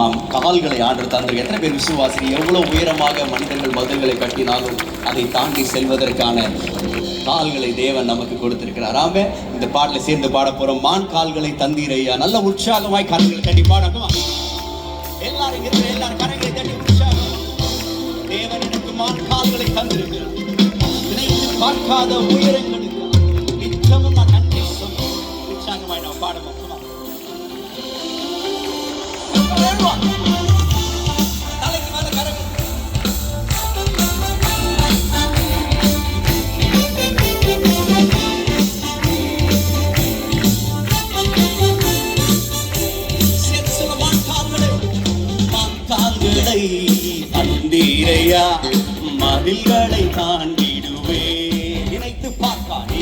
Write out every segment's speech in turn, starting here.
ஆமாம், கால்களை ஆண்டு தந்திருக்கு. எத்தனை பேர் விசுவாசி? எவ்வளவு உயரமாக மனிதர்கள் மதில்களை கட்டினாலும் அதை தாண்டி செல்வதற்கான கால்களை தேவன் நமக்கு கொடுத்திருக்கிறார். ஆமே, இந்த பாடலை சேர்ந்து பாட போறோம். மான் கால்களை தந்தீரையா. நல்ல உற்சாகமாய் கால்களை தட்டி பாடமா. எல்லாரும் கரங்களை தட்டி உற்சாகம். தேவன் எனக்கு மான் கால்களை தந்திருக்கிறார். நினைத்து பார்க்காத உயரங்களுக்கு நிச்சயமும் நான் நன்றி சொல்ல உற்சாகமாய் நாம் பாடமா. தலைக்கு மேல கரங்கள். மான்கால்களை தந்தீரையா, மதில்களை தாண்டிடுவே. நினைத்து பார்க்காத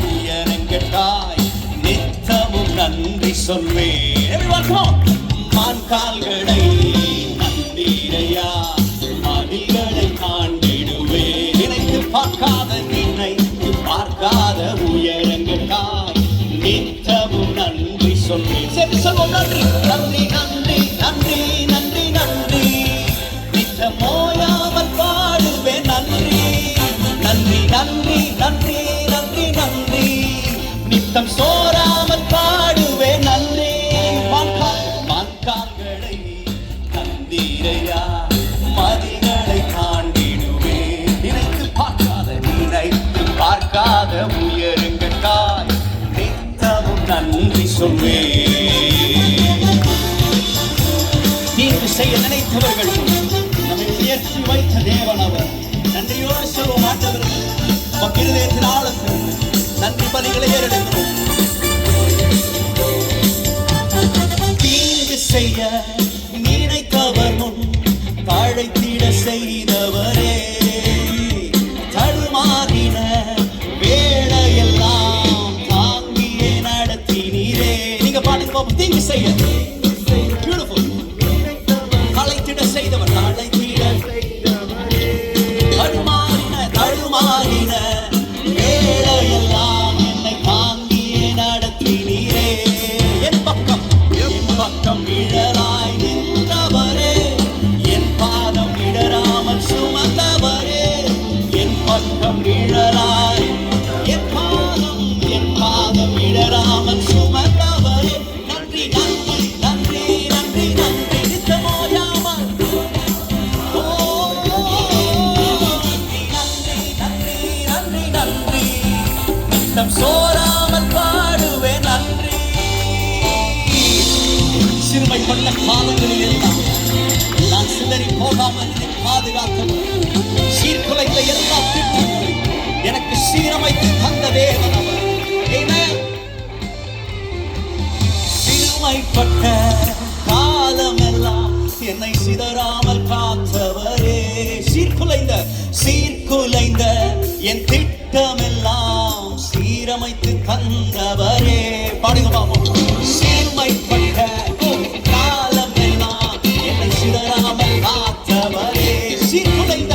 உயரங்கட்டாய் நித்தமும் நன்றி சொல்வேன். மான்கால்களை தந்தீரையா, மதில்களை தாண்டிடுவே. நினைத்து பார்க்காத உயரங்கட்டாய் நித்தமும் நன்றி சொல்வேன். சரி சொல்வோம். நன்றி நன்றி நன்றி நன்றி நன்றி நன்றி. நித்தமோயாமல் பாடுவேன். நன்றி நன்றி நன்றி நன்றி நன்றி நன்றி. நித்தம் சோராமல் பாடுவேன். நன்றி. மான்கால்களை தந்தீரையா, மதில்களை தாண்டிடுவே. நினைத்து பார்க்காத உயரங்கட்டாய் நித்தமும் நன்றி சொல்வேன். தீர்வு செய்ய நினைத்தவர்கள் நம்மை உயர்த்தி வைத்த தேவன் அவர். நன்றியோடு சொல்வோம். ஆண்டவர்கள் இருதயத்தின் ஆழத்தில் நன்றி பலிகளை ஏறெடுக்கிறோம். தீங்கு செய்ய நினைத்தவர் முன் அழைத்திட செய்தவரே. தடுமாறின வேளையெல்லாம் தாங்கியே நடத்தினீரே. நீங்க பாடுங்க பாப்போம். தீங்கு செய்ய அழைத்திட செய்தவர். தடுமாறின வேளையெல்லாம் என்னை தாங்கியே நடத்தினீரே. என் பக்கம் இடராய் நின்றவரே. என் பாதம் இடராமல் சுமந்தவரே. என் பக்கம் இடராய் என் பாதம் இடராமல் சுமந்தவரே. நன்றி நன்றி நன்றி நன்றி நன்றி. நித்தமோயாமல் சோராமல் பாடுவேன். நன்றி. சிறுமைப்பட்ட காலங்களில் எல்லாம் நான் சிதறி போகாமல் பாதுகாத்தவர். சீர்குலைந்த எல்லா திட்டங்களை எனக்கு சீரமைத்து தந்த தேவன் அவர். சிறுமைப்பட்ட காலமெல்லாம் என்னை சிதறாமல் காத்தவரே. சீர்குலைந்த என் திட்டமெல்லாம் சீரமைத்து தந்தவரே. பாடுங்க பாப்போம். சீர்மைப்பட்ட காலமெல்லாம் என்னை சிதறாமல் காத்தவரே. சீர்குலைந்த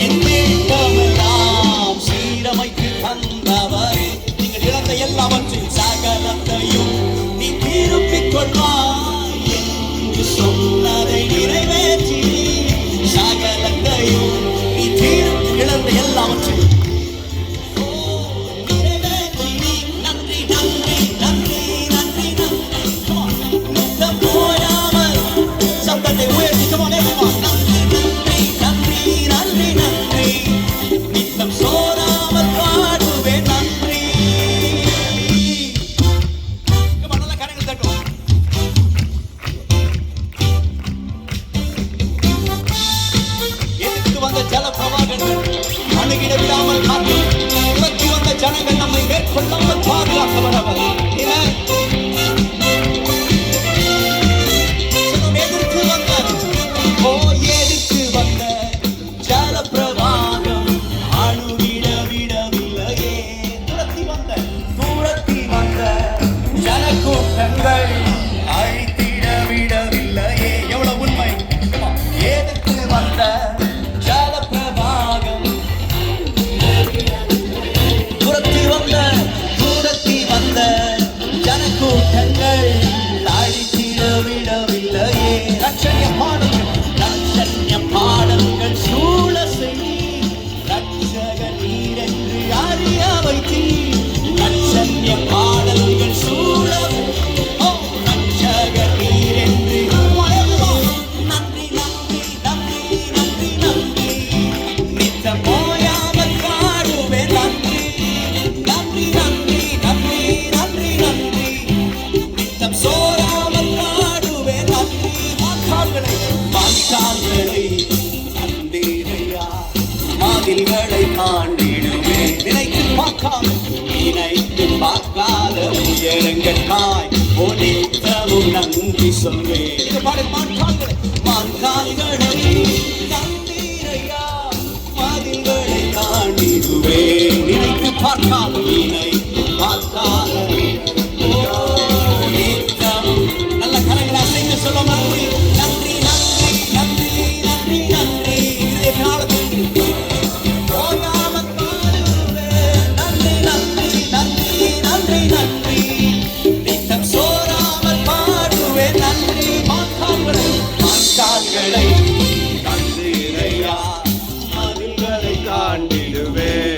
என் திட்டமெல்லாம் சீரமைத்து தந்தவரே. நீங்கள் இழந்த எல்லாவற்றையும் சகலத்தையும் நீ திருப்பிக் கொள்வாய் என்று சொன்னதை நிறைவேற்றி. சகலத்தையும் நீ இழந்த எல்லாவற்றையும் அணுகிட விடாமல் காத்து உலகி வந்த ஜனங்கள் நம்மை மேற்கொள்ளாமல் பாதுகாத்தவர் அவர். எதிர்த்து வந்த ஜலப்பிரவாகம் அணுகிட விடவில்லையே. துரத்தி வந்த ஜனக்கூட்டங்கள் அழித்திட விடவில்லையே. எவ்வளவு உண்மை. எதிர்த்து வந்த துரத்தி வந்த ஜனக்கூட்டங்கள் நித்தமும் நன்றி சொல்வேன். மான்கால்களை தந்தீரையா, மதில்களை தாண்டிடுவேன். நினைத்து பார்க்காத நினைத்து பார்க்காத நித்தமும் நல்ல கரங்களை அசைத்து சொல்ல நன்றி நன்றி நன்றி நன்றி நன்றி நன்றி. இதே காலத்தில் போகாமல் பாடுவேன். நன்றி நன்றி நன்றி நன்றி நன்றி. நித்தம் சோராமல் பாடுவேன். நன்றி மான்கால்களை தந்தீரையா, மதில்களை தாண்டிடுவேன்.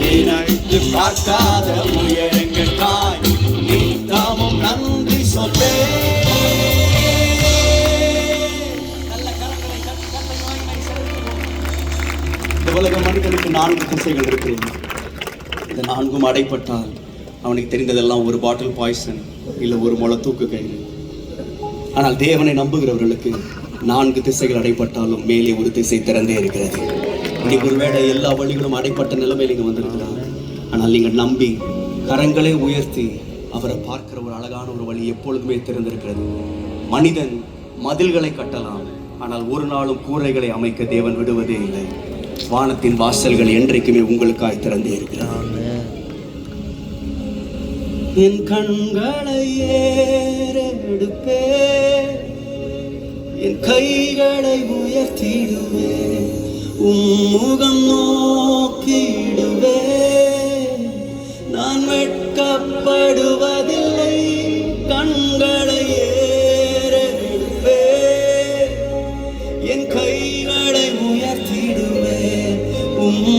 நினைத்து பார்க்காத உயரங்களுக்காய் நித்தமும் நன்றி சொல்வேன். நல்ல கரங்களை தட்டி கர்த்தரை மகிமை செலுத்துவோம். இந்த உலக மனிதனுக்கு 4 திசைகள் இருக்கிறது. இந்த 4ம் அடைப்பட்டால் அவனுக்கு தெரிந்ததெல்லாம் ஒரு பாட்டில் பாய்சன், இல்லை ஒரு முளை தூக்கு கயிறு. ஆனால் தேவனை நம்புகிறவர்களுக்கு 4 திசைகள் அடைப்பட்டாலும் மேலே ஒரு திசை திறந்தே இருக்கிறது. இன்னைக்கு ஒருவேளை எல்லா வழிகளும் அடைப்பட்ட நிலைமையில் இங்கே வந்திருக்கிறாங்க. ஆனால் நீங்கள் நம்பி கரங்களை உயர்த்தி அவரை பார்க்கிற ஒரு அழகான ஒரு வழி எப்பொழுதுமே திறந்திருக்கிறது. மனிதன் மதில்களை கட்டலாம், ஆனால் ஒரு நாளும் கூரைகளை அமைக்க தேவன் விடுவதே இல்லை. வானத்தின் வாசல்கள் என்றைக்குமே உங்களுக்காய் திறந்தே இருக்கிறார். என் கண்களை ஏறெடுப்பே, என் கைகளை உயர்த்திடுவே, முகம் நோக்கிடுவே. நான் வெட்கப்படுவதில்லை. கண்களை ஏறெடுப்பே, என் கைகளை உயர்த்திடுவே,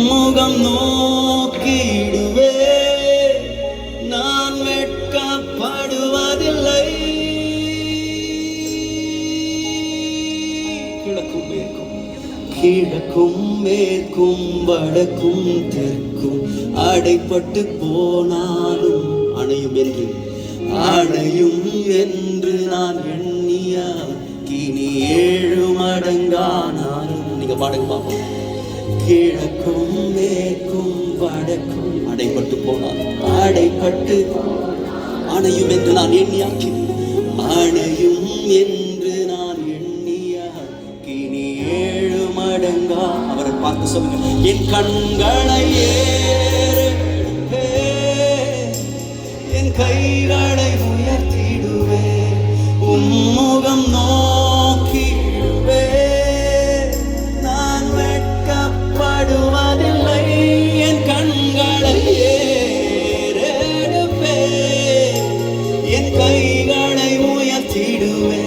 முகம் நோக்கிடுவே. நான் வெட்கப்படுவதில்லை. கிழக்கும் மேற்கும் வடக்கும் தெற்கும் அடைப்பட்டு போனாலும் அணையும் என்று நான் எண்ணிய கினி 7 மடங்கானாலும். நீங்க பாடுங்க பாப்போம். கிழக்கும் மேற்கும் வடக்கும் அடைப்பட்டு போனாலும் அடைப்பட்டு அணையும் என்று நான் எண்ணியாக்கி அணையும் என்று நான் எண்ணிய கினி 7 மடங்கா. அவரை பார்த்து சொல்லுங்க. என் கண்களை ஏறெடுப்பே, என் கைகளை உயர்த்திடுவே, முகம் நோக்கிடுவே. நான் வெட்கப்படுவதில்லை. என் கண்களை ஏறெடுப்பே, என் கைகளை உயர்த்திடுவே,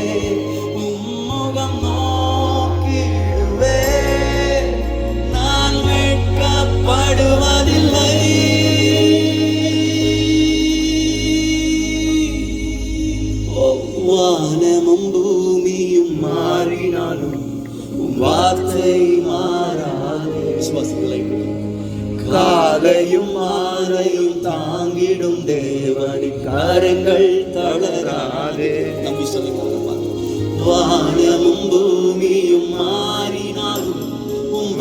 முகம் நோக்கிடுவே. நான் வெட்கப்படுவதில்லை. வானமும் பூமியும் மாறினாலும் வார்த்தை மாறாது. விசுவாசிகளை காலையும் மாலையும் தாங்கிடும் தேவனின் கரங்கள் தளராது. நம்பி சொல்லுங்க. வானமும் பூமியும் மாறினாலும்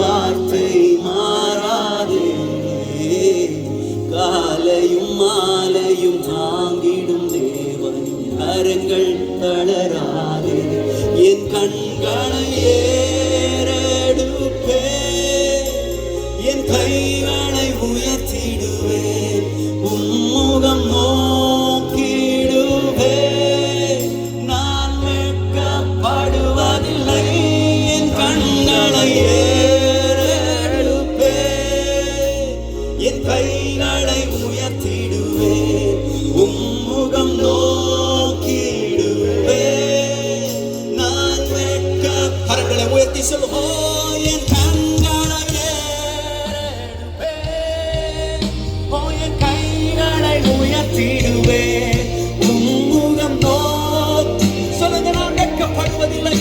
வார்த்தை மாறாது. காலையும் மாலையும் தாங்கிடும் தேவனின் கரங்கள் தளராது. என் கண்களை ஏறெடுப்பே, என் கைகளை உயர்த்திடுவேன், முகம் நோக்கிடுவே. நான் வெட்கப்படுவதில்லை. என் கண்களை ஏறெடுப்பே, என் கைகளை உயர்த்திடுவே, முகம் நோக்கிடுவே. நான் வெட்க கரங்களை உயர்த்தி சொல்லுவோம். என் கண்களை ஏறெடுப்பே, என் கைகளை உயர்த்திடுவே, முகம் நோக்கி. சொல்லுங்க. நான் வெட்கப்படுவதில்லை.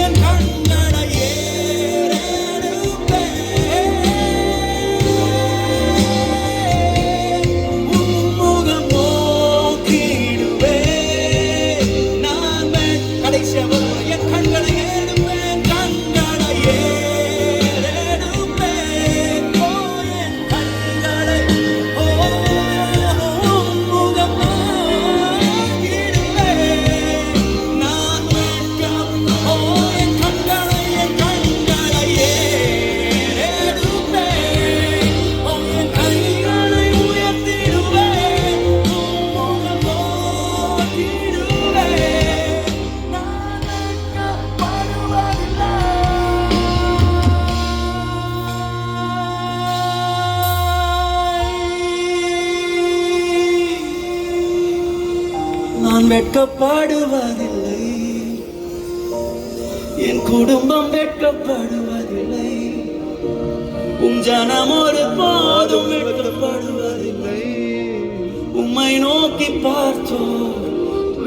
என் கண்களை ஏறெடுப்பே, முகம் நோக்கிடுவே. நான் கடைசியாக வெட்கப்படுவதில்லை, என் குடும்பம் வெட்கப்படுவதில்லை, உம் ஜனம் ஒரு போதும் வெட்கப்படுவதில்லை, உம்மை நோக்கி பார்த்தோம்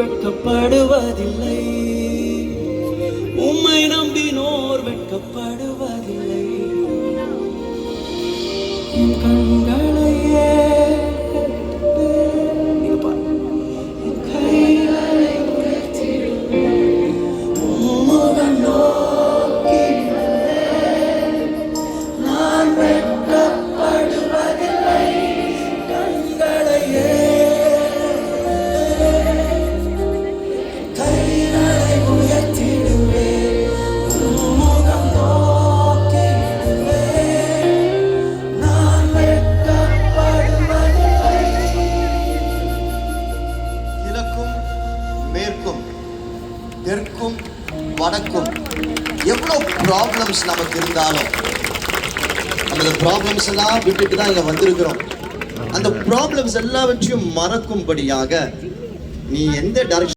வெட்கப்படுவதில்லை, உம்மை நம்பினோர் வெட்கப்படுவதில்லை. என் கண்களையே நீங்க பாருங்க, என் கைகளை உயர்த்திடுவேன், உம்முகம் நோக்கி நான் வெட்கப்படுவதில்லை. கண்களையே கைகளை உயர்த்திடுவேன், உம்முகம் நோக்கிடுவேன், நான் வெட்கப்படுவதில்லை. கிழக்கும் மேற்கும் தெற்கும் வடக்கும் எவ்வளோ ப்ராப்ளம்ஸ் நமக்கு இருந்தாலும் நம்ம இந்த ப்ராப்ளம்ஸ் எல்லாம் விட்டுட்டு தான் இங்கே வந்திருக்கிறோம். அந்த ப்ராப்ளம்ஸ் எல்லாவற்றையும் மறக்கும்படியாக நீ எந்த டைரக்ஷன்